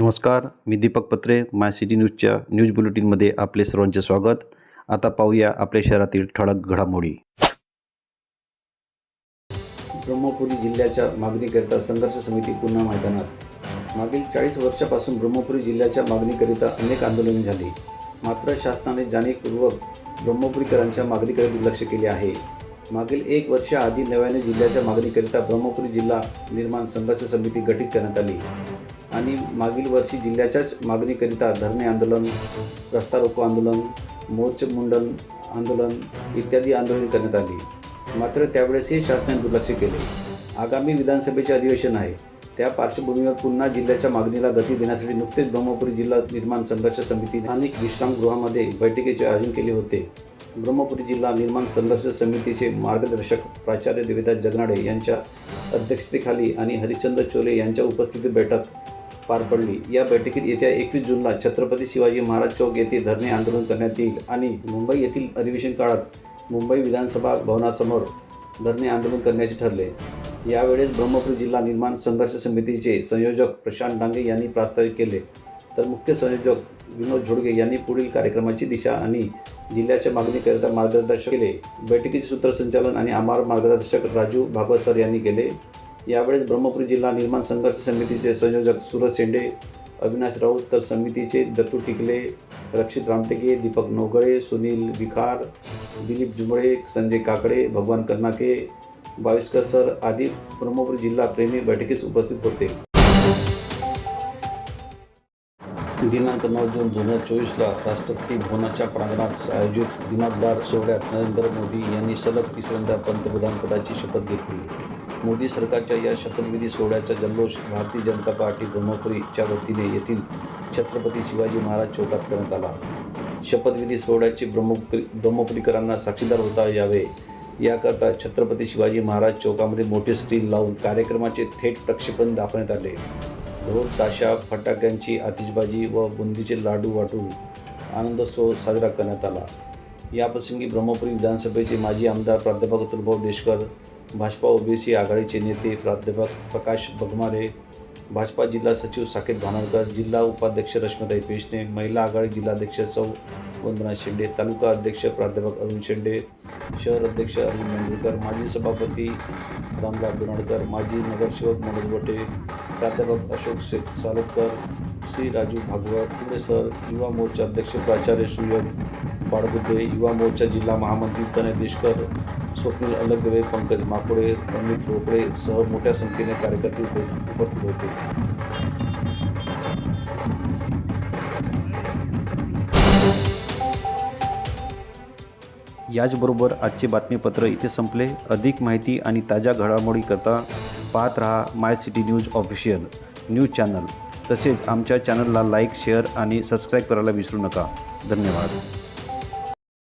नमस्कार, मी दीपक पत्रे. माय सिटी न्यूजच्या न्यूज बुलेटिनमध्ये आपले सर्वांचे स्वागत. आता पाहूया आपल्या शहरातील ठळक घडामोडी. ब्रह्मपुरी जिल्ह्याच्या मागणीकरिता संघर्ष समिती पुन्हा मैदानात. मागील 40 वर्षापासून ब्रह्मपुरी जिल्ह्याच्या मागणीकरिता अनेक आंदोलने झाली. मात्र शासनाने जाणीवपूर्वक ब्रह्मपुरीकरांच्या मागणीकडे दुर्लक्ष केले आहे. मागील 1 वर्ष आधी नव्याने जिल्ह्याच्या मागणीकरिता ब्रह्मपुरी जिल्हा निर्माण संघर्ष समिती गठीत करण्यात आली आणि मागील वर्षी जिल्ह्याच्याच मागणीकरिता धरणे आंदोलन, रस्ता रोको आंदोलन, मोर्चेमुंडन आंदोलन इत्यादी आंदोलने करण्यात आली. मात्र त्यावेळेसही शासनाने दुर्लक्ष केले. आगामी विधानसभेचे अधिवेशन आहे. त्या पार्श्वभूमीवर पुन्हा जिल्ह्याच्या मागणीला गती देण्यासाठी नुकतेच ब्रह्मपुरी जिल्हा निर्माण संघर्ष समितीने स्थानिक विश्रामगृहामध्ये बैठकीचे आयोजन केले होते. ब्रह्मपुरी जिल्हा निर्माण संघर्ष समितीचे मार्गदर्शक प्राचार्य देविदास जगनाडे यांच्या अध्यक्षतेखाली आणि हरिश्चंद्र चोले यांच्या उपस्थितीत बैठक पार पडली. या बैठकीत येत्या 21 जूनला छत्रपती शिवाजी महाराज चौक येथे धरणे आंदोलन करण्यात येईल आणि मुंबई येथील अधिवेशन काळात मुंबई विधानसभा भवनासमोर धरणे आंदोलन करण्याचे ठरले. यावेळेस ब्रह्मपुरी जिल्हा निर्माण संघर्ष समितीचे संयोजक प्रशांत डांगे यांनी प्रास्ताविक केले, तर मुख्य संयोजक विनोद झोडगे यांनी पुढील कार्यक्रमाची दिशा आणि जिल्ह्याच्या मागणीकरिता मार्गदर्शन केले. बैठकीचे सूत्रसंचालन आणि आभार मार्गदर्शक राजू भागवत सर यांनी केले. यावेळेस ब्रह्मपुरी जिल्हा निर्माण संघर्ष समितीचे संयोजक सूरज शेंडे, अविनाश राऊत, तर समितीचे दत्तू टिकले, रक्षित रामटेके, दीपक नोगळे, सुनील विखार, दिलीप जुमळे, संजय काकडे, भगवान कर्नाके, बाविस्कर सर आदी ब्रह्मपुरी जिल्हा प्रेमी बैठकीस उपस्थित होते. दिनांक 9 जून 2024ला राष्ट्रपती भवनाच्या प्रांगणात आयोजित दिनांकदार सोहळ्यात नरेंद्र मोदी यांनी सलग तिसऱ्यांदा पंतप्रधानपदाची शपथ घेतली. मोदी सरकारच्या या शपथविधी सोहळ्याचा जल्लोष भारतीय जनता पार्टी ब्रह्मपुरीच्या वतीने येथील छत्रपती शिवाजी महाराज चौकात करण्यात आला. शपथविधी सोहळ्याचे ब्रह्मपुरीकरांना साक्षीदार होता यावे याकरता छत्रपती शिवाजी महाराज चौकामध्ये मोठे स्क्रीन लावून कार्यक्रमाचे थेट प्रक्षेपण दाखवण्यात आले. ढोल ताशा, फटाक्यांची आतिषबाजी व बुंदीचे लाडू वाटून आनंदोत्सव साजरा करण्यात आला. याप्रसंगी ब्रह्मपुरी विधानसभेचे माजी आमदार प्राध्यापक अतुलभाऊ देशकर, भाजपा ओबीसी आघाडीचे नेते प्राध्यापक प्रकाश बघमारे, भाजपा जिल्हा सचिव साकेत भानवडकर, जिल्हा उपाध्यक्ष रश्मिताई पेशणे, महिला आघाडी जिल्हाध्यक्ष सौ वंदना शेंडे, तालुका अध्यक्ष प्राध्यापक अरुण शेंडे, शहर अध्यक्ष अरुण मेंढुरकर, माजी सभापती रामदास बिराडकर, माजी नगरसेवक मनोज वटे, प्राध्यापक अशोक सालोदकर, श्री राजू भागवत, पुढे सर, युवा मोर्चा अध्यक्ष प्राचार्य सुयोग बाळगुद्दे, युवा मोर्चा जिल्हा महामंत्री तनय देशकर, स्वप्नील अलगदवे, पंकज माकोडे, अमित रोकडे सह मोठ्या संख्येने कार्यकर्ते उपस्थित होते. याचबरोबर आजचे बातमीपत्र इथे संपले. अधिक माहिती आणि ताज्या घडामोडी करता पाहत रहा my city news official news channel. तसेच आमच्या चॅनलला लाईक, शेअर आणि सबस्क्राईब करायला विसरू नका. धन्यवाद.